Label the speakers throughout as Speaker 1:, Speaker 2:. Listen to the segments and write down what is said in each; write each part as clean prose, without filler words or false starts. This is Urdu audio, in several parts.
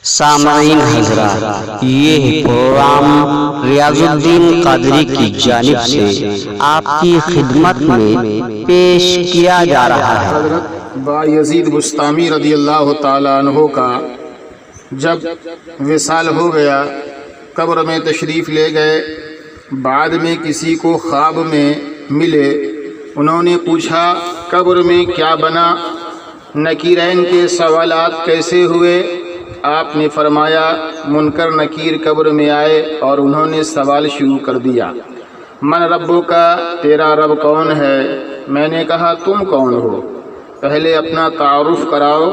Speaker 1: سامعین حضرات، یہ پروگرام ریاض الدین قادری کی جانب سے آپ کی خدمت میں پیش کیا جا رہا ہے۔
Speaker 2: حضرت بایزید بسطامی رضی اللہ تعالیٰ عنہ کا جب وصال ہو گیا، قبر میں تشریف لے گئے، بعد میں کسی کو خواب میں ملے، انہوں نے پوچھا قبر میں کیا بنا، نکیرین کے سوالات کیسے ہوئے؟ آپ نے فرمایا منکر نکیر قبر میں آئے اور انہوں نے سوال شروع کر دیا، من ربو کا، تیرا رب کون ہے؟ میں نے کہا تم کون ہو؟ پہلے اپنا تعارف کراؤ،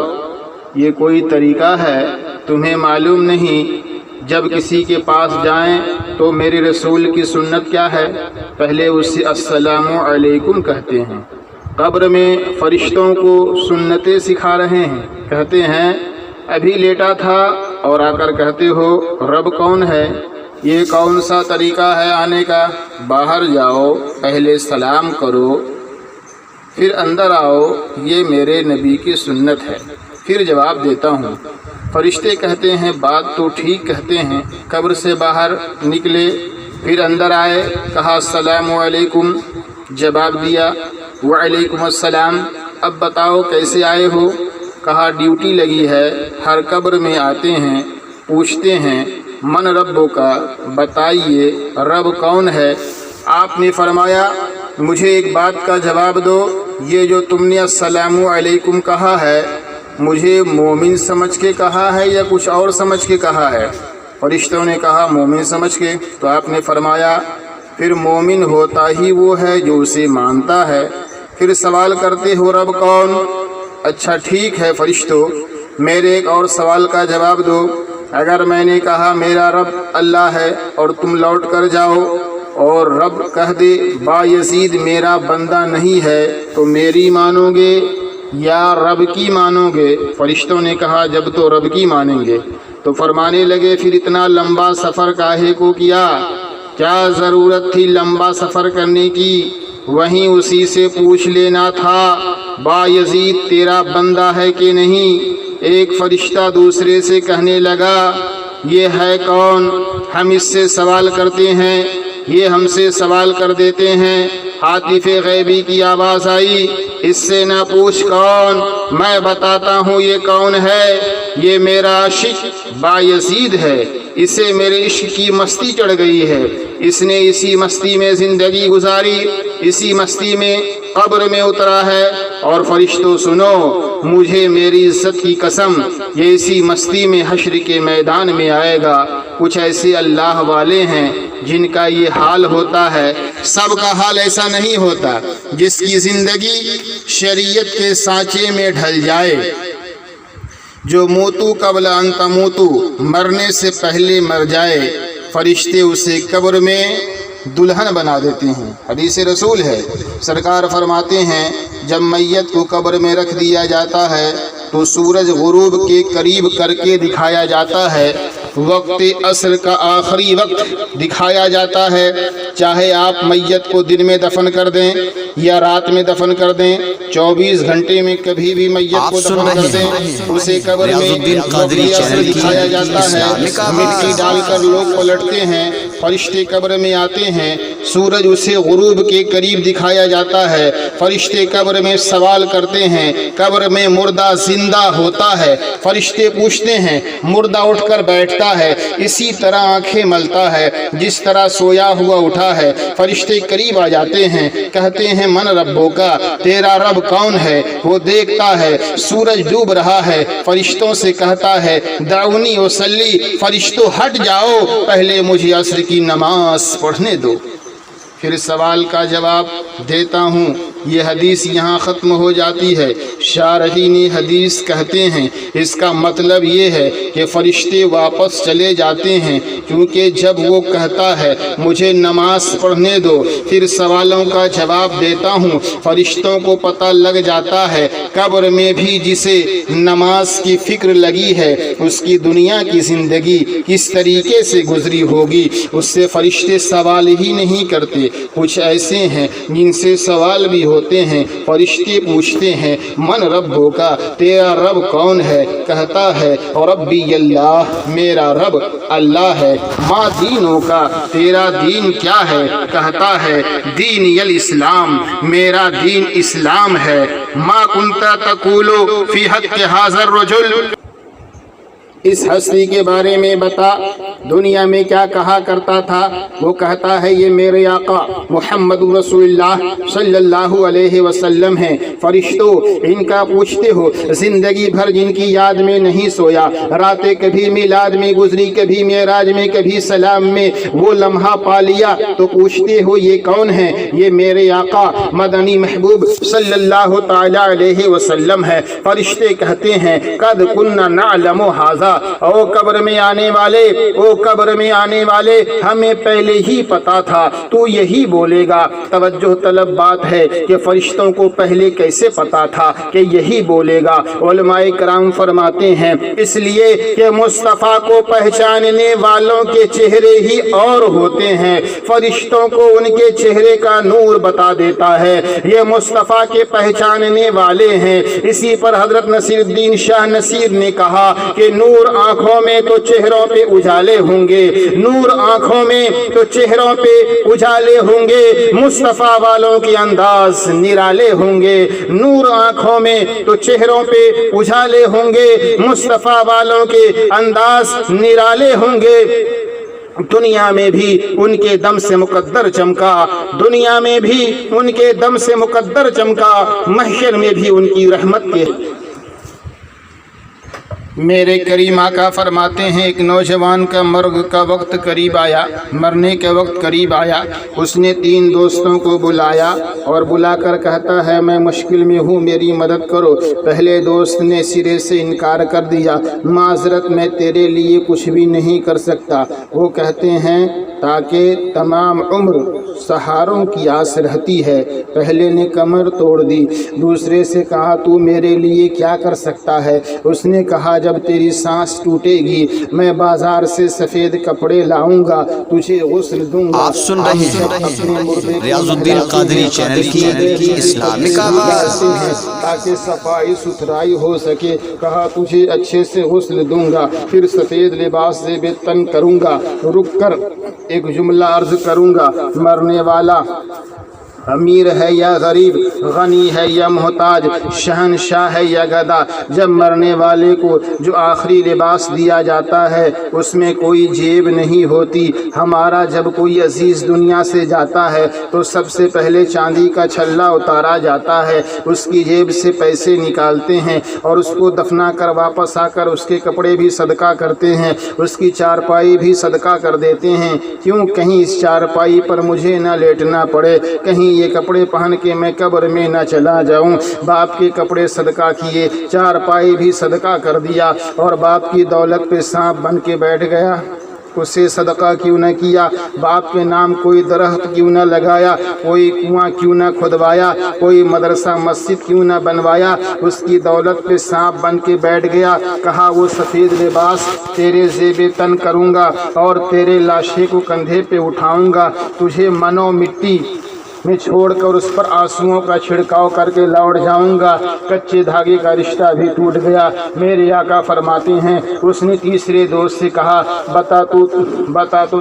Speaker 2: یہ کوئی طریقہ ہے؟ تمہیں معلوم نہیں جب کسی کے پاس جائیں تو میرے رسول کی سنت کیا ہے؟ پہلے اسے السلام علیکم کہتے ہیں۔ قبر میں فرشتوں کو سنتیں سکھا رہے ہیں، کہتے ہیں ابھی لیٹا تھا اور آ کر کہتے ہو رب کون ہے؟ یہ کون سا طریقہ ہے آنے کا؟ باہر جاؤ، پہلے سلام کرو، پھر اندر آؤ، یہ میرے نبی کی سنت ہے، پھر جواب دیتا ہوں۔ فرشتے کہتے ہیں بات تو ٹھیک کہتے ہیں۔ قبر سے باہر نکلے، پھر اندر آئے، کہا السلام علیکم، جواب دیا وعلیکم السلام، اب بتاؤ کیسے آئے ہو؟ کہا ڈیوٹی لگی ہے، ہر قبر میں آتے ہیں، پوچھتے ہیں من ربو کا، بتائیے رب کون ہے؟ آپ نے فرمایا مجھے ایک بات کا جواب دو، یہ جو تم نے السلام علیکم کہا ہے، مجھے مومن سمجھ کے کہا ہے یا کچھ اور سمجھ کے کہا ہے؟ فرشتوں نے کہا مومن سمجھ کے۔ تو آپ نے فرمایا پھر مومن ہوتا ہی وہ ہے جو اسے مانتا ہے۔ پھر سوال کرتے ہو رب کون؟ اچھا ٹھیک ہے فرشتوں، میرے ایک اور سوال کا جواب دو۔ اگر میں نے کہا میرا رب اللہ ہے اور تم لوٹ کر جاؤ اور رب کہہ دے بایزید میرا بندہ نہیں ہے، تو میری مانو گے یا رب کی مانو گے؟ فرشتوں نے کہا جب تو رب کی مانیں گے۔ تو فرمانے لگے پھر اتنا لمبا سفر کاہے کو کیا؟ کیا ضرورت تھی لمبا سفر کرنے کی؟ وہیں اسی سے پوچھ لینا تھا بایزید تیرا بندہ ہے کہ نہیں؟ ایک فرشتہ دوسرے سے کہنے لگا یہ ہے کون؟ ہم اس سے سوال کرتے ہیں، یہ ہم سے سوال کر دیتے ہیں۔ عاطف غیبی کی آواز آئی اس سے نہ پوچھ کون، میں بتاتا ہوں یہ کون ہے، یہ میرا عاشق بایزید ہے، اسے میرے عشق کی مستی چڑھ گئی ہے، اس نے اسی مستی میں زندگی گزاری، اسی مستی میں قبر میں اترا ہے۔ اور فرشتوں سنو، مجھے میری عزت کی قسم، یہ اسی مستی میں حشر کے میدان میں آئے گا۔ کچھ ایسے اللہ والے ہیں جن کا یہ حال ہوتا ہے، سب کا حال ایسا نہیں ہوتا۔ جس کی زندگی شریعت کے سانچے میں ڈھل جائے، جو موتو قبل ان تموتو، مرنے سے پہلے مر جائے، فرشتے اسے قبر میں دلہن بنا دیتے ہیں۔ حدیث رسول ہے، سرکار فرماتے ہیں جب میت کو قبر میں رکھ دیا جاتا ہے تو سورج غروب کے قریب کر کے دکھایا جاتا ہے، وقت عصر کا آخری وقت دکھایا جاتا ہے۔ چاہے آپ میت کو دن میں دفن کر دیں یا رات میں دفن کر دیں، 24 گھنٹے میں کبھی بھی میت کو دفن کر دیں، اسے قبر میں وقت عصر دکھایا جاتا ہے۔ مٹی ڈال کر لوگ پلٹتے ہیں، فرشتے قبر میں آتے ہیں، سورج اسے غروب کے قریب دکھایا جاتا ہے، فرشتے قبر میں سوال کرتے ہیں، قبر میں مردہ زندہ ہوتا ہے، فرشتے پوچھتے ہیں، مردہ اٹھ کر بیٹھتا ہے، اسی طرح آنکھیں ملتا ہے جس طرح سویا ہوا اٹھا ہے۔ فرشتے قریب آ جاتے ہیں، کہتے ہیں من ربو کا، تیرا رب کون ہے؟ وہ دیکھتا ہے سورج ڈوب رہا ہے، فرشتوں سے کہتا ہے دعونی اصلی، فرشتوں ہٹ جاؤ، پہلے مجھے عصر کی نماز پڑھنے دو، پھر سوال کا جواب دیتا ہوں۔ یہ حدیث یہاں ختم ہو جاتی ہے۔ شارحین حدیث کہتے ہیں اس کا مطلب یہ ہے کہ فرشتے واپس چلے جاتے ہیں، کیونکہ جب وہ کہتا ہے مجھے نماز پڑھنے دو، پھر سوالوں کا جواب دیتا ہوں، فرشتوں کو پتہ لگ جاتا ہے قبر میں بھی جسے نماز کی فکر لگی ہے اس کی دنیا کی زندگی کس طریقے سے گزری ہوگی، اس سے فرشتے سوال ہی نہیں کرتے۔ کچھ ایسے ہیں جن سے سوال بھی ہوتے ہیں۔ فرشتے پوچھتے ہیں من ربو کا، تیرا رب کون ہے؟ کہتا ہے ربی اللہ، میرا رب اللہ ہے۔ ما دینوں کا، تیرا دین کیا ہے؟ کہتا ہے دینی الاسلام، میرا دین اسلام ہے۔ ما کنت تقول فی حق ھذا الرجل، اس ہستی کے بارے میں بتا، دنیا میں کیا کہا کرتا تھا؟ وہ کہتا ہے یہ میرے آقا محمد رسول اللہ صلی اللہ علیہ وسلم ہیں۔ فرشتوں ان کا پوچھتے ہو، زندگی بھر جن کی یاد میں نہیں سویا، راتیں کبھی میلاد میں گزری، کبھی معراج میں، کبھی سلام میں، وہ لمحہ پا لیا تو پوچھتے ہو یہ کون ہے؟ یہ میرے آقا مدنی محبوب صلی اللہ تعالی علیہ وسلم ہے۔ فرشتے کہتے ہیں قد کننا نعلم ھذا، او قبر میں آنے والے، او قبر میں آنے والے، ہمیں پہلے ہی پتا تھا تو یہی بولے گا۔ توجہ طلب بات ہے کہ فرشتوں کو پہلے کیسے پتا تھا کہ یہی بولے گا؟ علماء کرام فرماتے ہیں اس لیے کہ مصطفیٰ کو پہچاننے والوں کے چہرے ہی اور ہوتے ہیں، فرشتوں کو ان کے چہرے کا نور بتا دیتا ہے، یہ مصطفیٰ کے پہچاننے والے ہیں۔ اسی پر حضرت نصیر الدین شاہ نصیر نے کہا کہ نور آنکھوں میں تو چہروں پہ اجالے ہوں گے، نور آنکھوں میں تو چہروں پہ اجالے ہوں گے، مصطفیٰ والوں کے انداز نرالے ہوں گے۔ نور آنکھوں میں تو چہروں پہ اجالے ہوں گے، مصطفیٰ والوں کے انداز نرالے ہوں گے۔ دنیا میں بھی ان کے دم سے مقدر چمکا، دنیا میں بھی ان کے دم سے مقدر چمکا، محشر میں بھی ان کی رحمت کے۔ میرے کریم آقا فرماتے ہیں ایک نوجوان کا مرگ کا وقت قریب آیا، مرنے کا وقت قریب آیا، اس نے 3 دوستوں کو بلایا اور بلا کر کہتا ہے میں مشکل میں ہوں، میری مدد کرو۔ پہلے دوست نے سرے سے انکار کر دیا، معذرت میں تیرے لیے کچھ بھی نہیں کر سکتا۔ وہ کہتے ہیں تاکہ تمام عمر سہاروں کی آس رہتی ہے۔ پہلے نے کمر توڑ دی، دوسرے سے کہا تو میرے لیے کیا کر سکتا ہے؟ اس نے کہا جب تیری سانس ٹوٹے گی میں بازار سے سفید کپڑے لاؤں گا، تجھے غسل دوں گا۔
Speaker 3: آپ سن رہے ہیں ریاض الدین قادری چینل کی اسلامک آواز،
Speaker 2: تاکہ صفائی ستھرائی ہو سکے۔ کہا تجھے اچھے سے غسل دوں گا، پھر سفید لباس سے بے تن کروں گا، رک کر ایک جملہ عرض کروں گا، مرنے والا امیر ہے یا غریب، غنی ہے یا محتاج، شہنشاہ ہے یا گدا، جب مرنے والے کو جو آخری لباس دیا جاتا ہے اس میں کوئی جیب نہیں ہوتی۔ ہمارا جب کوئی عزیز دنیا سے جاتا ہے تو سب سے پہلے چاندی کا چھلا اتارا جاتا ہے، اس کی جیب سے پیسے نکالتے ہیں اور اس کو دفنا کر واپس آ کر اس کے کپڑے بھی صدقہ کرتے ہیں، اس کی چارپائی بھی صدقہ کر دیتے ہیں۔ کیوں؟ کہیں اس چارپائی پر مجھے نہ لیٹنا پڑے، کہیں یہ کپڑے پہن کے میں قبر میں نہ چلا جاؤں۔ باپ کے کپڑے صدقہ کیے، چارپائی بھی صدقہ کر دیا، اور باپ کی دولت پہ سانپ بن کے بیٹھ گیا، اسے صدقہ کیوں نہ کیا؟ باپ کے نام کوئی درخت کیوں نہ لگایا، کوئی کنواں کیوں نہ کھدوایا، کوئی مدرسہ مسجد کیوں نہ بنوایا؟ اس کی دولت پہ سانپ بن کے بیٹھ گیا۔ کہا وہ سفید لباس تیرے زیب تن کروں گا اور تیرے لاشے کو کندھے پہ اٹھاؤں گا، تجھے منو مٹی میں چھوڑ کر اس پر آنسوؤں کا چھڑکاؤ کر کے لوٹ جاؤں گا۔ کچے دھاگے کا رشتہ بھی ٹوٹ گیا۔ میرے آقا فرماتے ہیں اس نے تیسرے دوست سے کہا بتا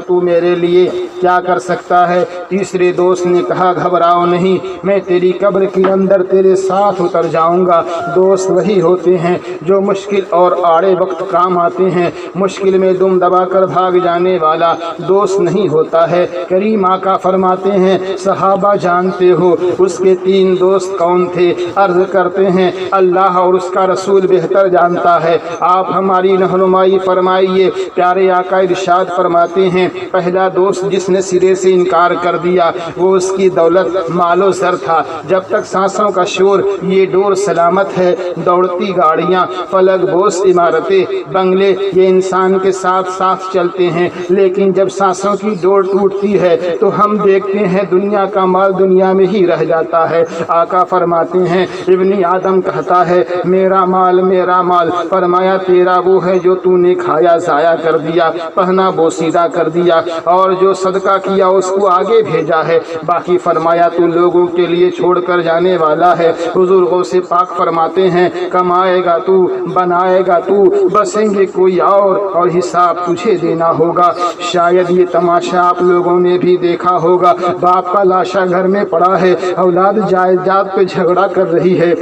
Speaker 2: تو میرے لیے کیا کر سکتا ہے؟ تیسرے دوست نے کہا گھبراؤ نہیں، میں تیری قبر کے اندر تیرے ساتھ اتر جاؤں گا۔ دوست وہی ہوتے ہیں جو مشکل اور آڑے وقت کام آتے ہیں، مشکل میں دم دبا کر بھاگ جانے والا دوست نہیں ہوتا ہے۔ کریم آقا فرماتے ہیں صحابہ جانتے ہو اس کے 3 دوست کون تھے؟ عرض کرتے ہیں اللہ اور اس کا رسول بہتر جانتا ہے، آپ ہماری رہنمائی فرمائیے۔ پیارے آقا ارشاد فرماتے ہیں پہلا دوست جس نے سرے سے انکار کر دیا وہ اس کی دولت مال و زر تھا۔ جب تک سانسوں کا شور، یہ ڈور سلامت ہے، دوڑتی گاڑیاں، فلک بوس عمارتیں، بنگلے، یہ انسان کے ساتھ ساتھ چلتے ہیں، لیکن جب سانسوں کی ڈور ٹوٹتی ہے تو ہم دیکھتے ہیں دنیا کا مال دنیا میں ہی رہ جاتا ہے۔ آقا فرماتے ہیں ابن آدم کہتا ہے میرا مال میرا مال، فرمایا تیرا وہ ہے جو تو نے کھایا ضائع کر دیا، پہنا بوسیدہ کر دیا، اور جو صدقہ کیا اس کو آگے بھیجا ہے، باقی فرمایا تو لوگوں کے لیے چھوڑ کر جانے والا ہے۔ حضور غوث پاک فرماتے ہیں کمائے گا تو، بنائے گا تو، بسیں گے کوئی اور حساب تجھے دینا ہوگا۔ شاید یہ تماشا آپ لوگوں نے بھی دیکھا ہوگا، باپ کا لاشا گھر میں پڑا ہے، اولاد جائیداد پہ جھگڑا کر رہی ہے،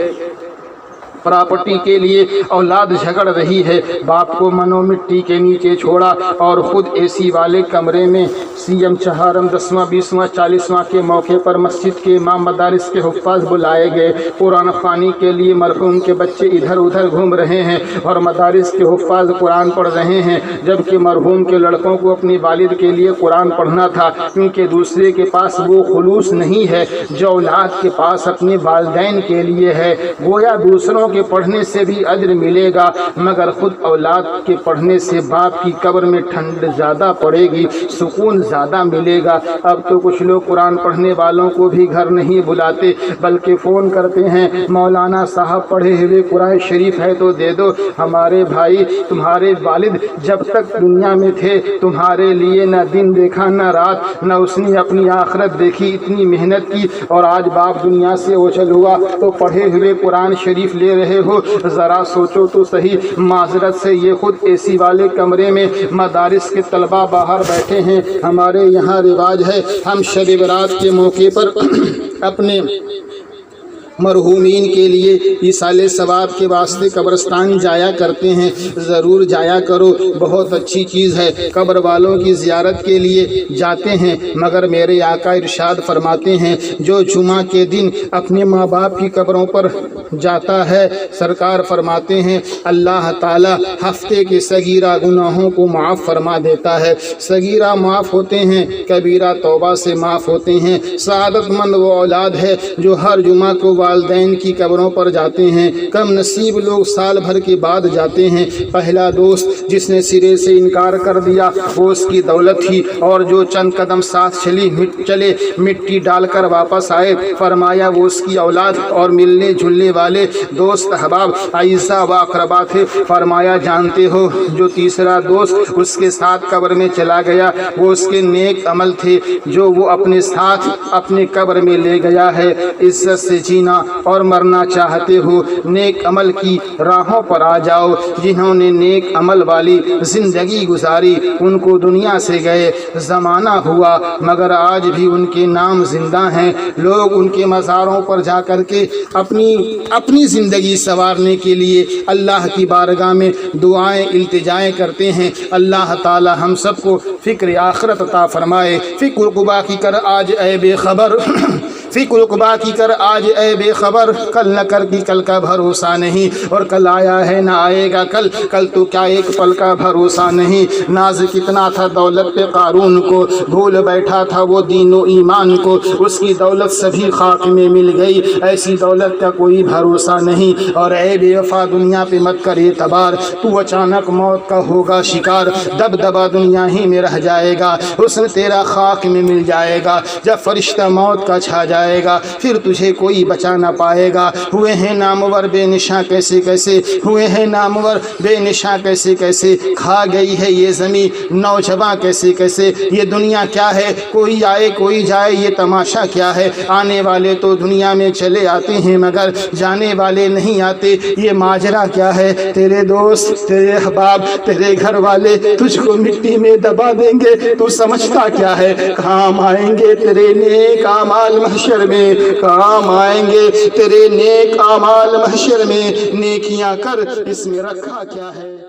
Speaker 2: پراپرٹی کے لیے اولاد جھگڑ رہی ہے، باپ کو منو مٹی کے نیچے چھوڑا اور خود اے سی والے کمرے میں سیم چہارم 10واں 20واں 40واں کے موقع پر مسجد کے امام مدارس کے حفاظ بلائے گئے، قرآن خوانی کے لیے مرحوم کے بچے ادھر ادھر گھوم رہے ہیں اور مدارس کے حفاظ قرآن پڑھ رہے ہیں، جبکہ مرحوم کے لڑکوں کو اپنے والد کے لیے قرآن پڑھنا تھا، کیونکہ دوسرے کے پاس وہ خلوص نہیں ہے جو اولاد کے پاس اپنے والدین کے لیے ہے۔ گویا دوسروں کے پڑھنے سے بھی اجر ملے گا، مگر خود اولاد کے پڑھنے سے باپ کی قبر میں ٹھنڈ زیادہ پڑے گی، سکون زیادہ ملے گا۔ اب تو کچھ لوگ قرآن پڑھنے والوں کو بھی گھر نہیں بلاتے، بلکہ فون کرتے ہیں مولانا صاحب پڑھے ہوئے قرآن شریف ہے تو دے دو۔ ہمارے بھائی، تمہارے والد جب تک دنیا میں تھے تمہارے لیے نہ دن دیکھا نہ رات، نہ اس نے اپنی آخرت دیکھی، اتنی محنت کی، اور آج باپ دنیا سے اوجھل ہوا تو پڑھے ہوئے قرآن شریف لے رہے ہو۔ ذرا سوچو تو صحیح، معذرت سے یہ خود اے سی والے کمرے میں مدارس کے طلباء باہر بیٹھے ہیں۔ ہمارے یہاں رواج ہے ہم شب برات کے موقع پر اپنے مرحومین کے لیے ایصال ثواب کے واسطے قبرستان جایا کرتے ہیں، ضرور جایا کرو، بہت اچھی چیز ہے، قبر والوں کی زیارت کے لیے جاتے ہیں، مگر میرے آقا ارشاد فرماتے ہیں جو جمعہ کے دن اپنے ماں باپ کی قبروں پر جاتا ہے، سرکار فرماتے ہیں اللہ تعالی ہفتے کے صغیرہ گناہوں کو معاف فرما دیتا ہے۔ صغیرہ معاف ہوتے ہیں، کبیرہ توبہ سے معاف ہوتے ہیں۔ سعادت مند وہ اولاد ہے جو ہر جمعہ کو والدین کی قبروں پر جاتے ہیں، کم نصیب لوگ سال بھر کے بعد جاتے ہیں۔ پہلا دوست جس نے سرے سے انکار کر دیا وہ اس کی دولت تھی، اور جو چند قدم ساتھ چلے مٹی ڈال کر واپس آئے، فرمایا وہ اس کی اولاد اور ملنے جلنے والے دوست احباب اعزاء و اقربا تھے۔ فرمایا جانتے ہو جو تیسرا دوست اس کے ساتھ قبر میں چلا گیا وہ اس کے نیک عمل تھے جو وہ اپنے ساتھ اپنے قبر میں لے گیا ہے۔ عزت سے جینا اور مرنا چاہتے ہو، نیک عمل کی راہوں پر آ جاؤ۔ جنہوں نے نیک عمل والی زندگی گزاری ان کو دنیا سے گئے زمانہ ہوا، مگر آج بھی ان کے نام زندہ ہیں۔ لوگ ان کے مزاروں پر جا کر کے اپنی زندگی سنوارنے کے لیے اللہ کی بارگاہ میں دعائیں التجائیں کرتے ہیں۔ اللہ تعالی ہم سب کو فکر آخرت عطا فرمائے۔ فکر عقبہ کی کر آج اے بے خبر فکر عقبہ کی کر آج اے بے خبر، کل نہ کر کی کل کا بھروسہ نہیں، اور کل آیا ہے نہ آئے گا کل تو کیا ایک پل کا بھروسہ نہیں۔ ناز کتنا تھا دولت پہ قارون کو، بھول بیٹھا تھا وہ دین و ایمان کو، اس کی دولت سبھی خاک میں مل گئی، ایسی دولت کا کوئی بھروسہ نہیں۔ اور اے بے وفا دنیا پہ مت کر اعتبار، تو اچانک موت کا ہوگا شکار، دبدبا دنیا ہی میں رہ جائے گا، حسن تیرا خاک میں مل جائے گا، جب فرشتہ موت کا چھا جائے گا پھر تجھے کوئی بچا نہ پائے گا۔ ہوئے ہیں نامور بے نشاں کیسے کیسے، ہوئے ہیں نامور بے نشاں کیسے کیسے، کھا گئی ہے یہ زمین نوجواں کیسے کیسے۔ یہ دنیا کیا ہے، کوئی آئے کوئی جائے، یہ تماشا کیا ہے، آنے والے تو دنیا میں چلے آتے ہیں مگر جانے والے نہیں آتے، یہ ماجرا کیا ہے۔ تیرے دوست، تیرے احباب، تیرے گھر والے تجھ کو مٹی میں دبا دیں گے، تو سمجھتا کیا ہے، کام آئیں گے تیرے نیک اعمال محشر میں، کام آئیں گے تیرے نیک اعمال محشر میں، نیکیاں کر اس میں رکھا کیا ہے۔